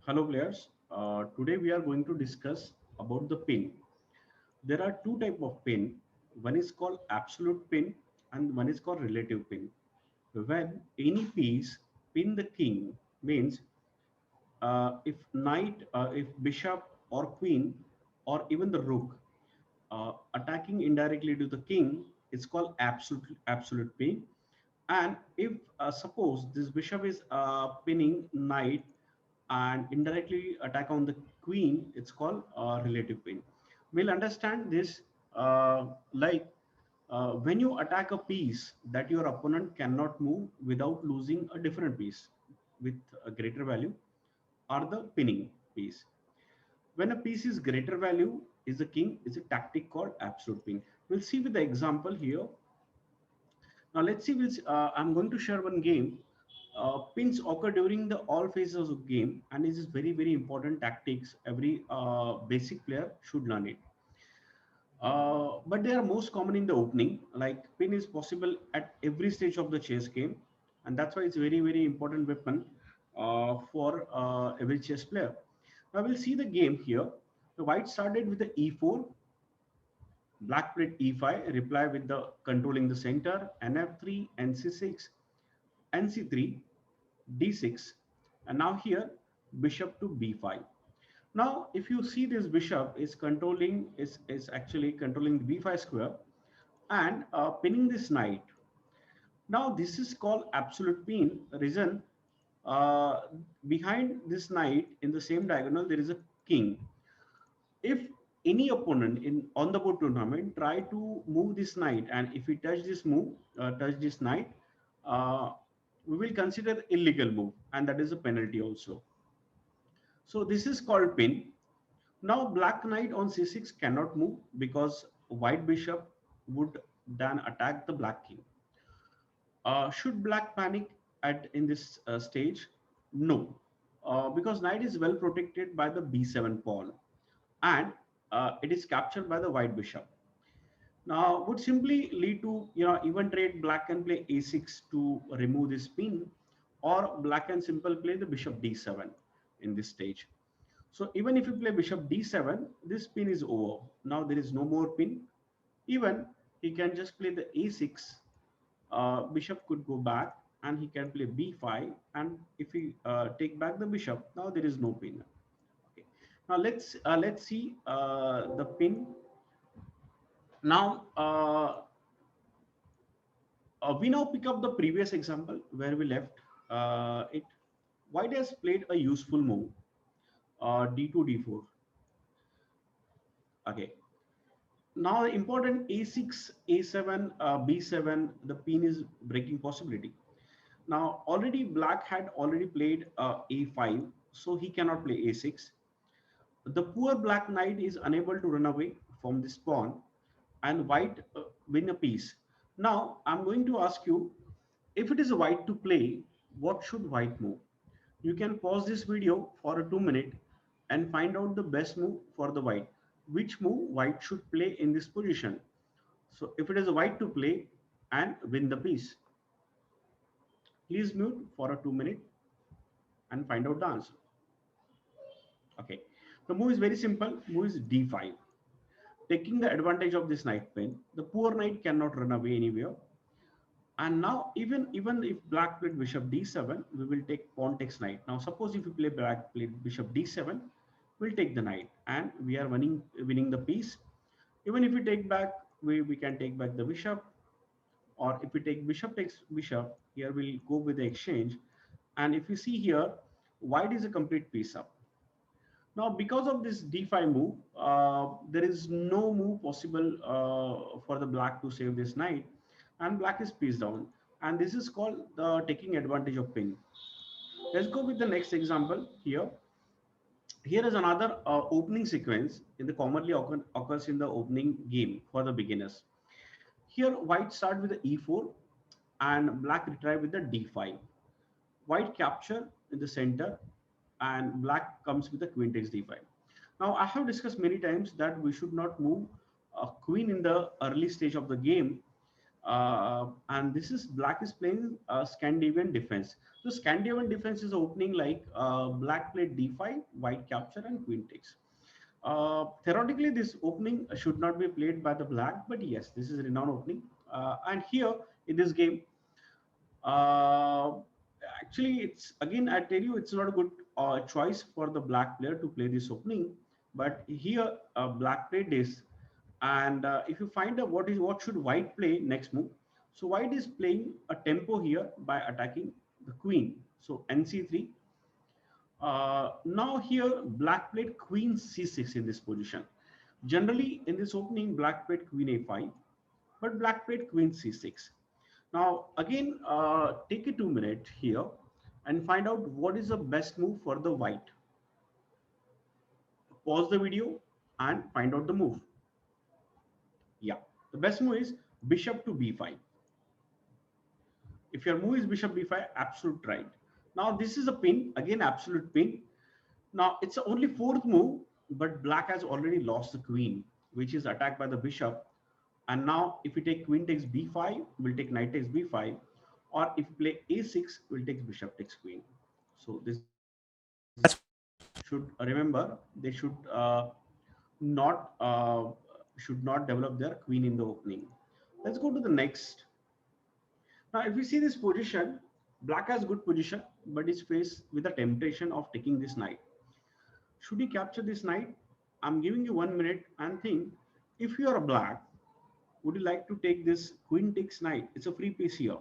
Hello players. Today we are going to discuss about the pin. There are two type of pin. One is called absolute pin and one is called relative pin. When any piece pin the king means if knight, if bishop or queen or even the rook attacking indirectly to the king, it's called absolute pin. And if suppose this bishop is pinning knight and indirectly attack on the queen, it's called relative pin. We'll understand this when you attack a piece that your opponent cannot move without losing a different piece with a greater value or the pinning piece. When a piece is greater value is the king, is a tactic called absolute pin. We'll see with the example here. Now let's see which I'm going to share one game. Pins occur during the all phases of game, and it is very important tactics. Every basic player should learn it. But they are most common in the opening. Like pin is possible at every stage of the chess game, and that's why it's very important weapon for every chess player. Now we'll see the game here. The white started with the e4, black played e5, reply with the controlling the center, nf3, nc6, nc3, d6, and now here bishop to b5. Now if you see this bishop is controlling is actually controlling the b5 square and pinning this knight. Now this is called absolute pin. Reason uh, behind this knight in the same diagonal there is a king. If any opponent in on the board tournament try to move this knight, and if we touch this move, touch this knight, uh, we will consider illegal move, and that is a penalty also. So this is called pin. Now black knight on c6 cannot move because white bishop would then attack the black king. Should black panic at in this stage? No, because knight is well protected by the b7 pawn, and it is captured by the white bishop. Now would simply lead to even trade. Black can play a6 to remove this pin, or black can simple play the bishop d7 in this stage. So even if you play bishop d7, this pin is over. Now there is no more pin. Even he can just play the a6. Bishop could go back and he can play b5. And if he take back the bishop, now there is no pin. Okay. Now let's see the pin. Now we now pick up the previous example where we left it. White has played a useful move, d2 d4. Okay. Now the important a6, a7, b7, the pin is breaking possibility. Now already black had already played a5, so he cannot play a6. The poor black knight is unable to run away from this pawn, and white win a piece. Now I'm going to ask you, if it is a white to play, what should white move? You can pause this video for a 2 minute and find out the best move for the white. Which move white should play in this position? So if it is a white to play and win the piece, please mute for a 2 minute and find out the answer. Okay, the move is very simple. Move is d5. Taking the advantage of this knight pin, the poor knight cannot run away anywhere. And now even if black played bishop d7, we will take pawn takes knight. Now suppose if you play black played bishop d7, we'll take the knight and we are winning the piece. Even if we take back, we can take back the bishop, or if we take bishop takes bishop, here we'll go with the exchange. And if you see here, white is a complete piece up. Now because of this d5 move, there is no move possible for the black to save this knight, and black is piece down, and this is called the taking advantage of pin. Let's go with the next example here. Here is another opening sequence in the commonly occurs in the opening game for the beginners. Here white start with the e4 and black retry with the d5. White capture in the center and black comes with the queen takes d5. Now I have discussed many times that we should not move a queen in the early stage of the game, And this is black is playing Scandinavian defense. So Scandinavian defense is opening like black played d5, white capture, and queen takes. Theoretically, this opening should not be played by the black, but yes, this is renowned opening. And here in this game, uh, actually, it's again, I tell you, it's not a good choice for the black player to play this opening. But here, black played this, and if you find out what should white play next move, so white is playing a tempo here by attacking the queen. So nc3. Now here, black played queen c6 in this position. Generally, in this opening, black played queen a5, but black played queen c6. Now, again, take a 2 minute here and find out what is the best move for the white. Pause the video and find out the move. Yeah, the best move is bishop to b5. If your move is bishop b5, absolute right. Now, this is a pin, again, absolute pin. Now, it's only fourth move, but black has already lost the queen, which is attacked by the bishop. And now, if we take queen takes b5, we'll take knight takes b5. Or if we play a6, we'll take bishop takes queen. So this should remember, they not should not develop their queen in the opening. Let's go to the next. Now, if we see this position, black has good position, but is faced with the temptation of taking this knight. Should he capture this knight? I'm giving you 1 minute and think, if you are a black, would you like to take this queen takes knight? It's a free piece here.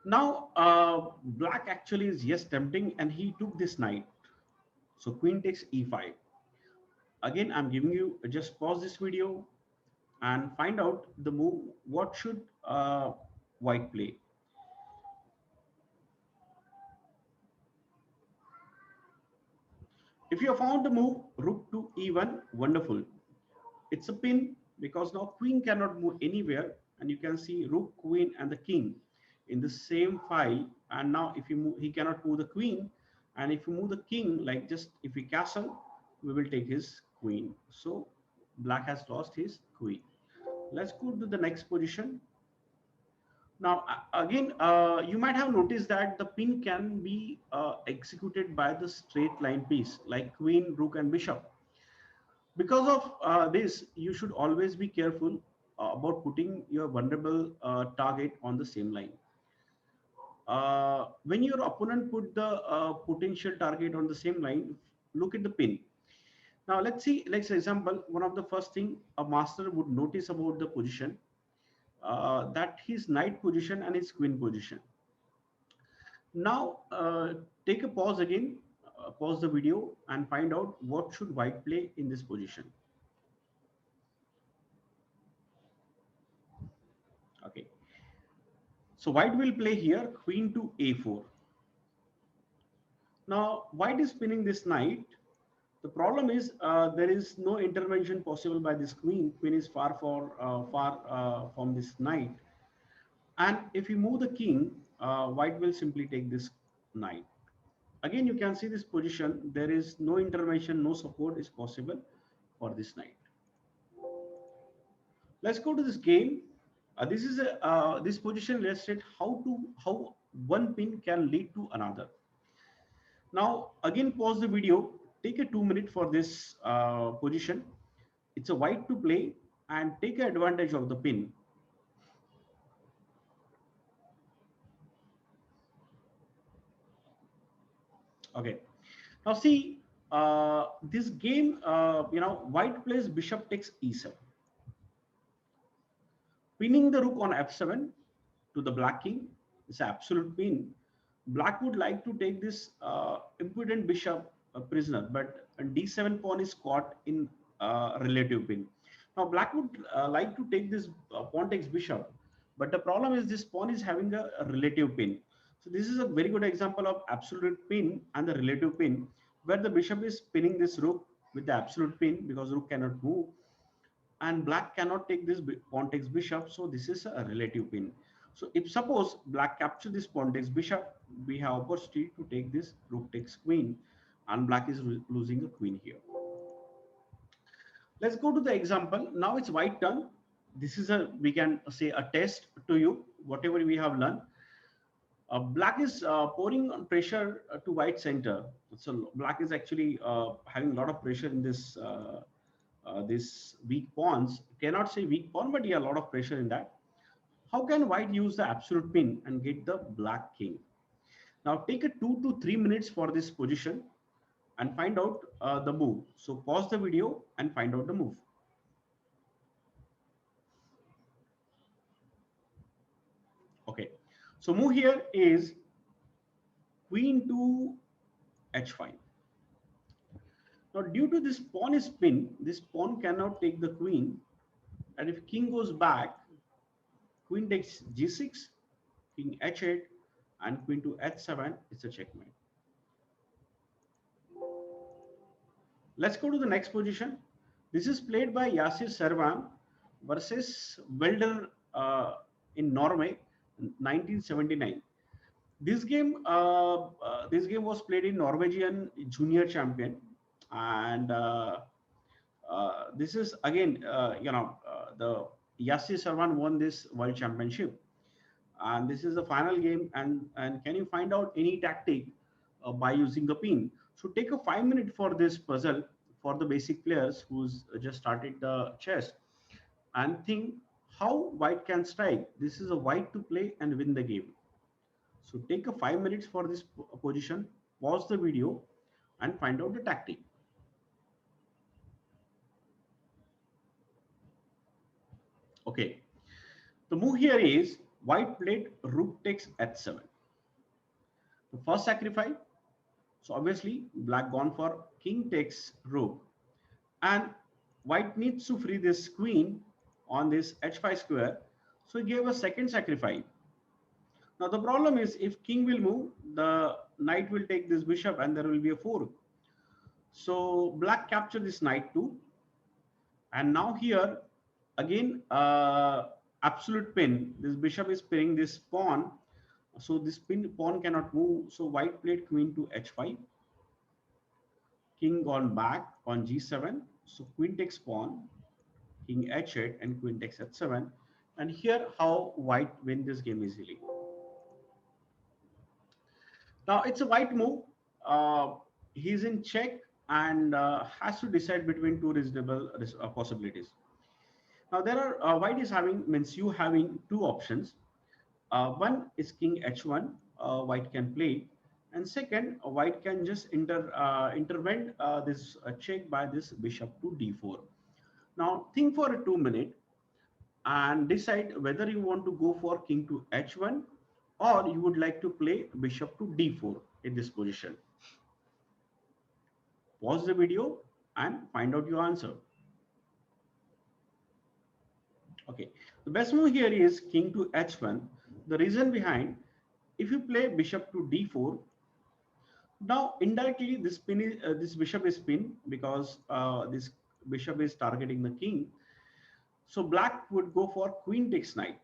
Now, black actually is yes tempting, and he took this knight. So queen takes e5. Again, I'm giving you, just pause this video and find out the move. What should white play? If you have found the move rook to e1, wonderful. It's a pin because now queen cannot move anywhere, and you can see rook, queen, and the king in the same file. And now if you move, he cannot move the queen, and if you move the king, like just if we castle, we will take his queen. So black has lost his queen. Let's go to the next position. Now, again, you might have noticed that the pin can be executed by the straight line piece like queen, rook, and bishop. Because of this, you should always be careful about putting your vulnerable target on the same line. When your opponent put the potential target on the same line, look at the pin. Now, let's see, let's example, one of the first thing a master would notice about the position, that his knight position and his queen position. Now, take a pause again, pause the video and find out what should white play in this position. Okay. So white will play here queen to a4. Now, white is pinning this knight. The problem is there is no intervention possible by this queen. Queen is far from this knight. And if you move the king, white will simply take this knight. Again, you can see this position. There is no intervention, no support is possible for this knight. Let's go to this game. This is this position illustrates how one pin can lead to another. Now, again, pause the video. Take a 2 minute for this position. It's a white to play and take advantage of the pin. Okay. Now see, this game, white plays bishop takes e7. Pinning the rook on f7 to the black king is absolute pin. Black would like to take this impudent bishop prisoner, but d7 pawn is caught in relative pin. Now black would like to take this pawn takes bishop, but the problem is this pawn is having a relative pin. So this is a very good example of absolute pin and the relative pin, where the bishop is pinning this rook with the absolute pin because rook cannot move, and black cannot take this pawn takes bishop, so this is a relative pin. So if suppose black capture this pawn takes bishop, we have opportunity to take this rook takes queen, and black is losing a queen here. Let's go to the example. Now it's white turn. this is a, we can say, a test to you, whatever we have learned. Black is pouring on pressure to white center. So black is actually having a lot of pressure in this weak pawns. Cannot say weak pawn, but yeah, a lot of pressure in that. How can white use the absolute pin and get the black king? Now take a 2 to 3 minutes for this position and find out the move. So pause the video and find out the move. Okay. So move here is queen to h5. Now due to this pawn is pinned, this pawn cannot take the queen. And if king goes back, queen takes g6, king h8, and queen to h7. It's a checkmate. Let's go to the next position. This is played by Yasir Servan versus Welder in Norway, 1979. This game was played in Norwegian Junior Champion, and this is again, the Yasir Servan won this World Championship, and this is the final game. And can you find out any tactic by using the pin? So take a 5 minute for this puzzle for the basic players who's just started the chess, and think how white can strike. This is a white to play and win the game. So take a 5 minutes for this position, pause the video and find out the tactic. Okay, the move here is white played rook takes h7. The first sacrifice. So obviously black gone for king takes rook, and white needs to free this queen on this h5 square. So he gave a second sacrifice. Now the problem is, if king will move, the knight will take this bishop and there will be a fork. So black captured this knight too. And now here again, absolute pin. This bishop is pinning this pawn. So this pawn cannot move. So white played queen to h5. King gone back on g7. So queen takes pawn, king h8, and queen takes h7. And here how white win this game easily. Now it's a white move. He's in check and has to decide between two reasonable possibilities. Now there are white is having, means you having two options. One is king h1, white can play, and second, white can just intervene this check by this bishop to d4. Now think for a 2 minute and decide whether you want to go for king to h1 or you would like to play bishop to d4 in this position. Pause the video and find out your answer. Okay, the best move here is king to h1. The reason behind, if you play bishop to d4, now indirectly this bishop is pinned because this bishop is targeting the king. So black would go for queen takes knight.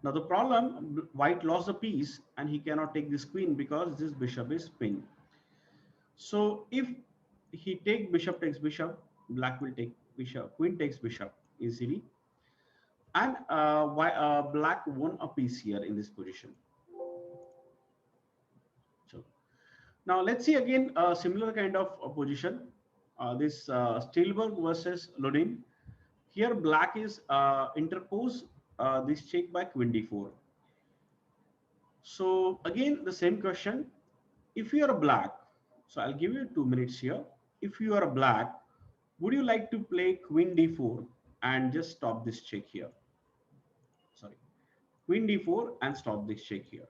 Now the problem, white lost the piece and he cannot take this queen because this bishop is pinned. So if he take bishop takes bishop, black will take bishop, queen takes bishop easily. And black won a piece here in this position. So now let's see again a similar kind of position. This Stilberg versus Lodin. Here black is interpose this check by queen d4. So again the same question. If you are a black, so I'll give you 2 minutes here. If you are a black, would you like to play queen d4 and just stop this check here? Sorry, queen d4 and stop this check here.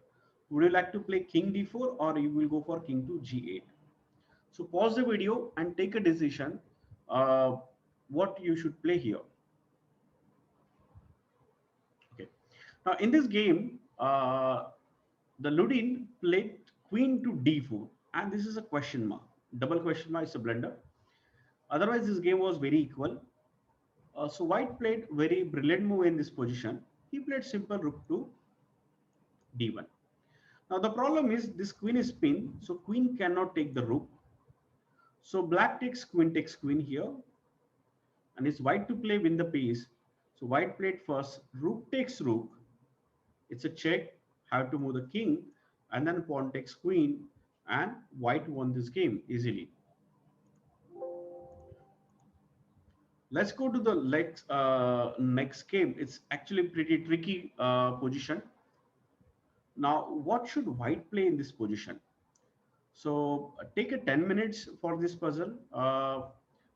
Would you like to play king d4 or you will go for king to g8? So pause the video and take a decision what you should play here. Okay. Now in this game, the Ludin played queen to d4, and this is a question mark. Double question mark is a blunder. Otherwise, this game was very equal. So white played very brilliant move in this position. He played simple rook to d1. Now the problem is this queen is pinned, so queen cannot take the rook. So black takes queen here, and it's white to play win the piece. So white played first, rook takes rook. It's a check, have to move the king, and then pawn takes queen, and white won this game easily. Let's go to the next game. It's actually pretty tricky position. Now, what should white play in this position? So take a 10 minutes for this puzzle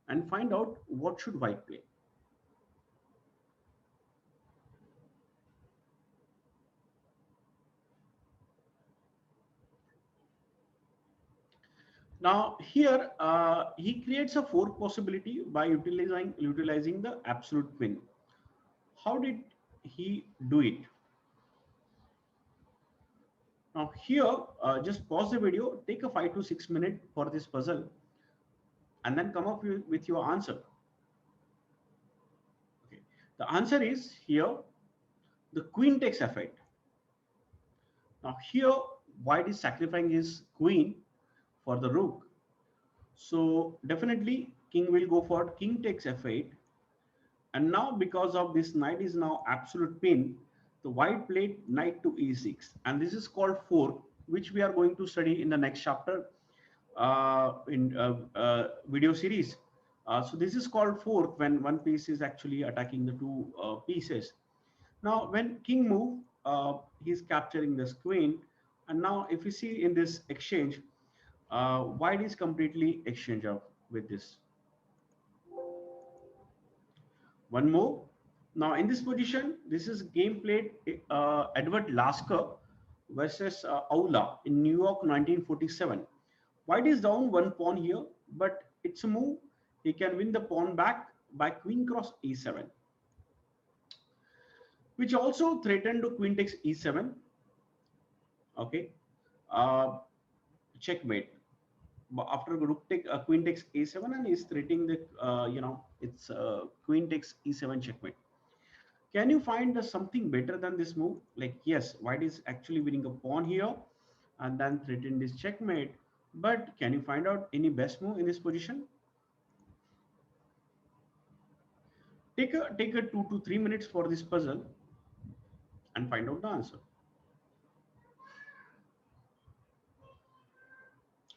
and find out what should white play. Now here he creates a fork possibility by utilizing the absolute pin. How did he do it? Now here, just pause the video, take a 5 to 6 minute for this puzzle, and then come up with your answer. Okay. The answer is here, the queen takes f8. Now here, white is sacrificing his queen for the rook. So definitely king will go for king takes f8. And now because of this knight is now absolute pin, the white played knight to e6. And this is called fork, which we are going to study in the next chapter in video series. So this is called fork when one piece is actually attacking the two pieces. Now when king move, he's capturing this queen. And now if you see in this exchange, white is completely exchanged up with this. One more. Now in this position, this is game played Edward Lasker versus Aula in New York 1947. White is down one pawn here, but it's a move. He can win the pawn back by queen cross e7, which also threatened to queen takes e7. Okay, uh, checkmate. After rook take queen takes a7 and is threatening the it's queen takes e7 checkmate. Can you find something better than this move? Like, yes, white is actually winning a pawn here and then threaten this checkmate, but can you find out any best move in this position? Take a 2 to 3 minutes for this puzzle and find out the answer.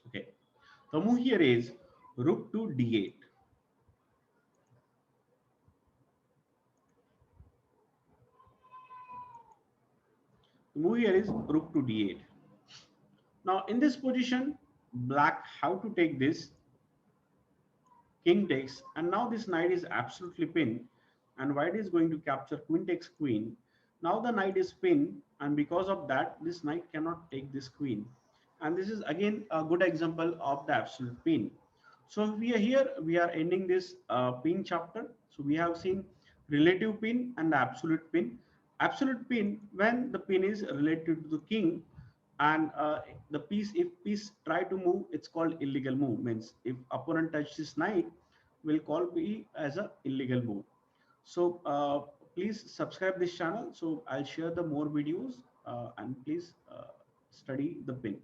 Okay, the move here is rook to d8. The move here is rook to d8. Now in this position, black have to take this, king takes, and now this knight is absolutely pinned, and white is going to capture queen takes queen. Now the knight is pinned, and because of that, this knight cannot take this queen. And this is again a good example of the absolute pin. So we are here, we are ending this pin chapter. So we have seen relative pin and the absolute pin. Absolute pin, when the pin is related to the king, and the piece, if piece try to move, it's called illegal move. Means if opponent touches this knight, will call be as a illegal move. So please subscribe this channel, so I'll share the more videos, and please study the pin.